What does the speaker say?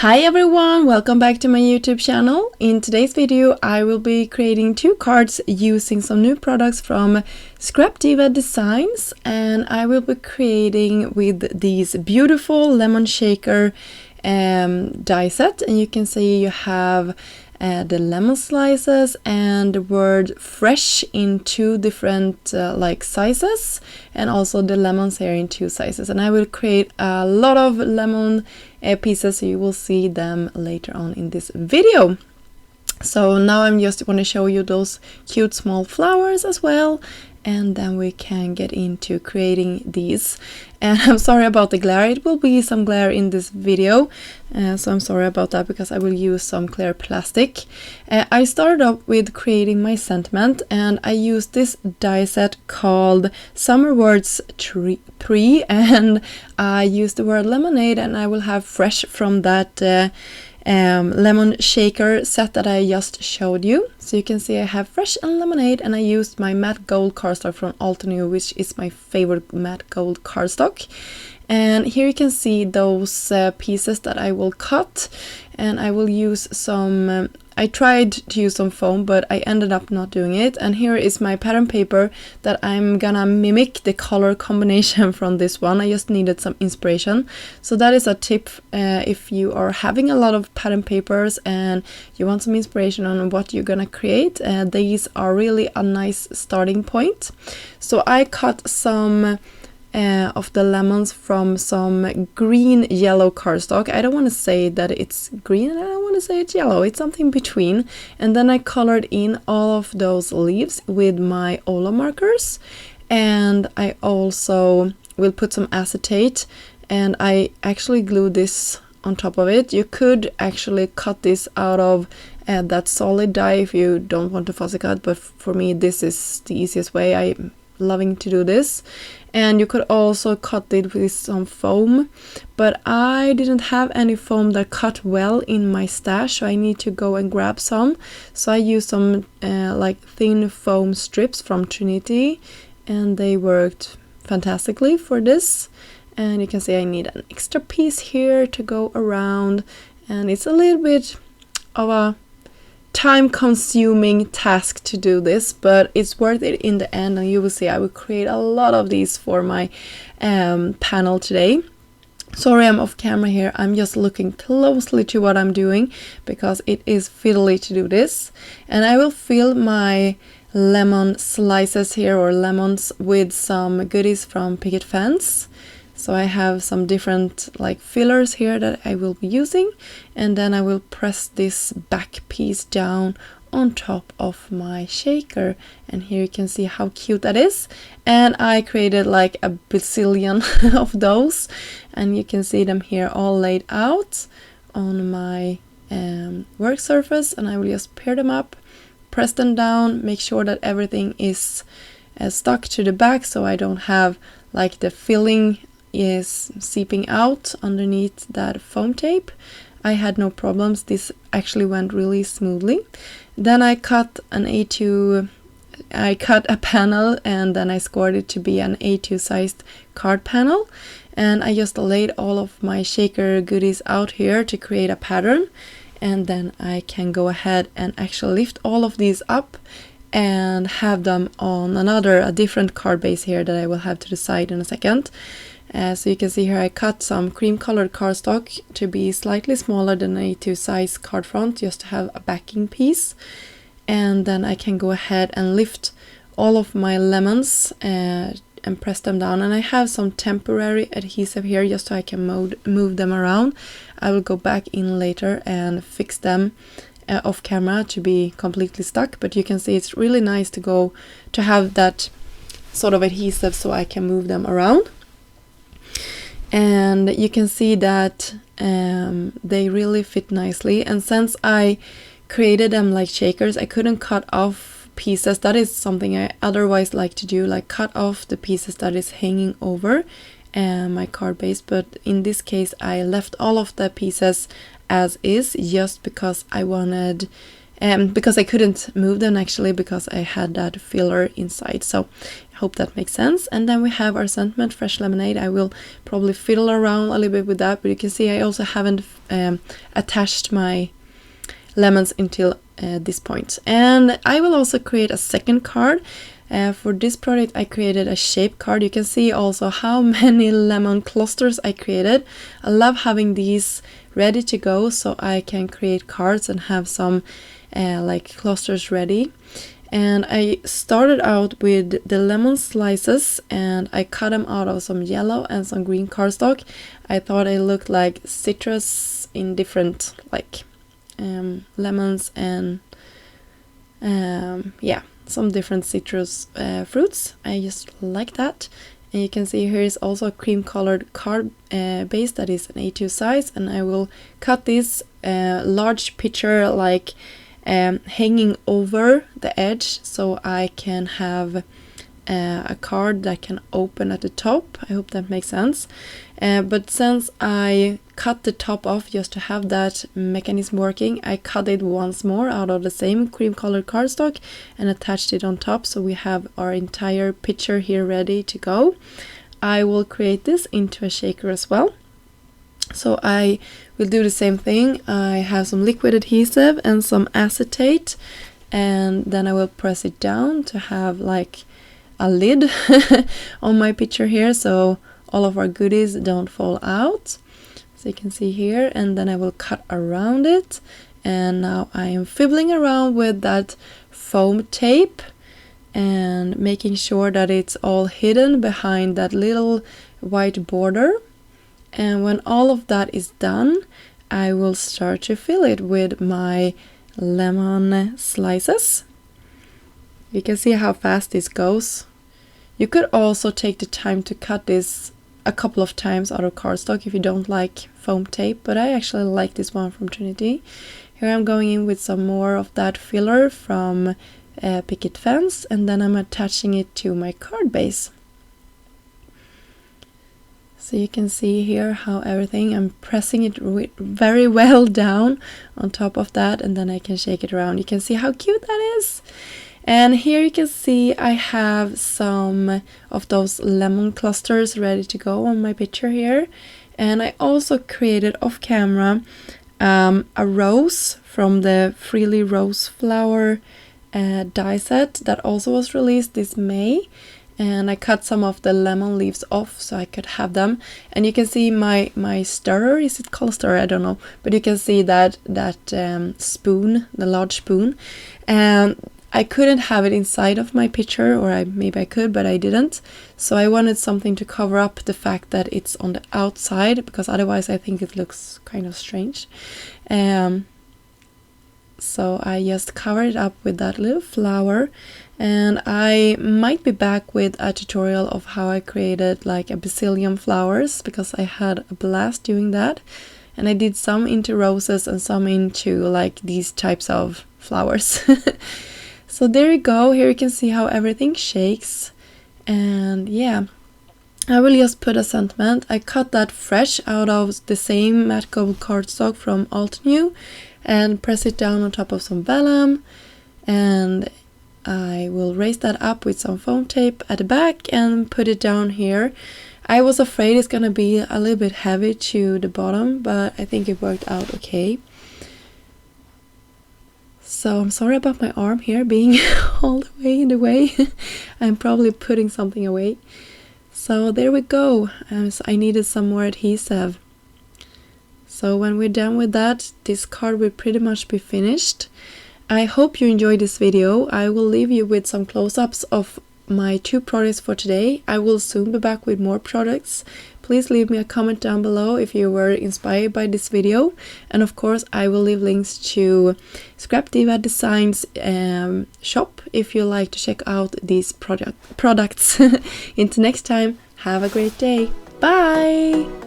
Hi everyone, welcome back to my YouTube channel. In today's video I will be creating two cards using some new products from Scra Diva Designs, and I will be creating with these beautiful lemon shaker die set, and you can see you have the lemon slices and the word fresh in two different like sizes, and also the lemons here in two sizes. And I will create a lot of lemon pieces, so you will see them later on in this video. So now I'm just want to show you those cute small flowers as well, and then we can get into creating these. And I'm sorry about the glare, it will be some glare in this video, so I'm sorry about that because I will use some clear plastic. I started up with creating my sentiment, and I used this die set called Summer Words 3, and I used the word lemonade, and I will have fresh from that lemon shaker set that I just showed you. So you can see I have fresh and lemonade, and I used my matte gold cardstock from Altenew, which is my favorite matte gold cardstock. And here you can see those pieces that I will cut, and I will use some I tried to use some foam, but I ended up not doing it. And here is my pattern paper that I'm gonna mimic the color combination from this one. I just needed some inspiration. So that is a tip if you are having a lot of pattern papers and you want some inspiration on what you're gonna create. These are really a nice starting point. So I cut some of the lemons from some green yellow cardstock. I don't want to say that it's green and I don't want to say it's yellow, it's something between. And then I colored in all of those leaves with my Ola markers, and I also will put some acetate, and I actually glued this on top of it. You could actually cut this out of that solid die if you don't want to fussy cut, but for me this is the easiest way. I'm loving to do this. And you could also cut it with some foam, but I didn't have any foam that cut well in my stash, so I need to go and grab some. So I used some like thin foam strips from Trinity, and they worked fantastically for this. And you can see I need an extra piece here to go around, and it's a little bit of a time-consuming task to do this, but it's worth it in the end, and you will see I will create a lot of these for my panel today. Sorry, I'm off camera here. I'm just looking closely to what I'm doing because it is fiddly to do this. And I will fill my lemon slices here, or lemons, with some goodies from Picket Fence. So I have some different like fillers here that I will be using, and then I will press this back piece down on top of my shaker, and here you can see how cute that is. And I created like a bazillion of those, and you can see them here all laid out on my work surface, and I will just pair them up, press them down, make sure that everything is stuck to the back so I don't have like the filling is seeping out underneath that foam tape. I had no problems. This actually went really smoothly. Then I cut a panel, and then I scored it to be an A2 sized card panel, and I just laid all of my shaker goodies out here to create a pattern. And then I can go ahead and actually lift all of these up and have them on a different card base here that I will have to the side in a second. So you can see here I cut some cream colored cardstock to be slightly smaller than an A2 size card front, just to have a backing piece. And then I can go ahead and lift all of my lemons and press them down. And I have some temporary adhesive here just so I can move them around. I will go back in later and fix them off camera to be completely stuck, but you can see it's really nice to have that sort of adhesive so I can move them around. And you can see that they really fit nicely, and since I created them like shakers, I couldn't cut off pieces. That is something I otherwise like to do, like cut off the pieces that is hanging over my card base, but in this case I left all of the pieces as is, just because I wanted because I couldn't move them actually because I had that filler inside. So I hope that makes sense. And then we have our sentiment, fresh lemonade. I will probably fiddle around a little bit with that, but you can see I also haven't attached my lemons until this point. And I will also create a second card. For this project I created a shape card. You can see also how many lemon clusters I created. I love having these ready to go so I can create cards and have some like clusters ready. And I started out with the lemon slices and I cut them out of some yellow and some green cardstock. I thought it looked like citrus in different like lemons and yeah, some different citrus fruits. I just like that. And you can see here is also a cream colored card base that is an A2 size, and I will cut this large picture like hanging over the edge so I can have a card that can open at the top. I hope that makes sense. But since I cut the top off just to have that mechanism working, I cut it once more out of the same cream colored cardstock and attached it on top, so we have our entire picture here ready to go. I will create this into a shaker as well. So I will do the same thing. I have some liquid adhesive and some acetate, and then I will press it down to have like a lid on my picture here so all of our goodies don't fall out. So you can see here, and then I will cut around it. And now I am fiddling around with that foam tape and making sure that it's all hidden behind that little white border. And when all of that is done, I will start to fill it with my lemon slices. You can see how fast this goes. You could also take the time to cut this a couple of times out of cardstock if you don't like foam tape, but I actually like this one from Trinity. Here I'm going in with some more of that filler from Picket Fence, and then I'm attaching it to my card base. So you can see here how everything, I'm pressing it very well down on top of that, and then I can shake it around. You can see how cute that is. And here you can see I have some of those lemon clusters ready to go on my picture here. And I also created off camera a rose from the Freely Rose Flower die set that also was released this May. And I cut some of the lemon leaves off so I could have them. And you can see my stirrer, is it called stirrer? I don't know. But you can see that spoon, the large spoon. And I couldn't have it inside of my picture, or maybe I could, but I didn't. So I wanted something to cover up the fact that it's on the outside, because otherwise I think it looks kind of strange. So I just covered it up with that little flower, and I might be back with a tutorial of how I created like a bazillion flowers, because I had a blast doing that. And I did some into roses and some into like these types of flowers. So there you go. Here you can see how everything shakes. And yeah, I will just put a sentiment. I cut that fresh out of the same matte gold cardstock from Altenew and press it down on top of some vellum. And I will raise that up with some foam tape at the back and put it down here. I was afraid it's gonna be a little bit heavy to the bottom, but I think it worked out okay. So I'm sorry about my arm here being all the way in the way. I'm probably putting something away. So there we go. So I needed some more adhesive. So when we're done with that, this card will pretty much be finished. I hope you enjoyed this video. I will leave you with some close-ups of my 2 products for today. I will soon be back with more products. Please leave me a comment down below if you were inspired by this video. And of course I will leave links to Scra Diva Designs shop if you like to check out these products. Until next time, have a great day. Bye!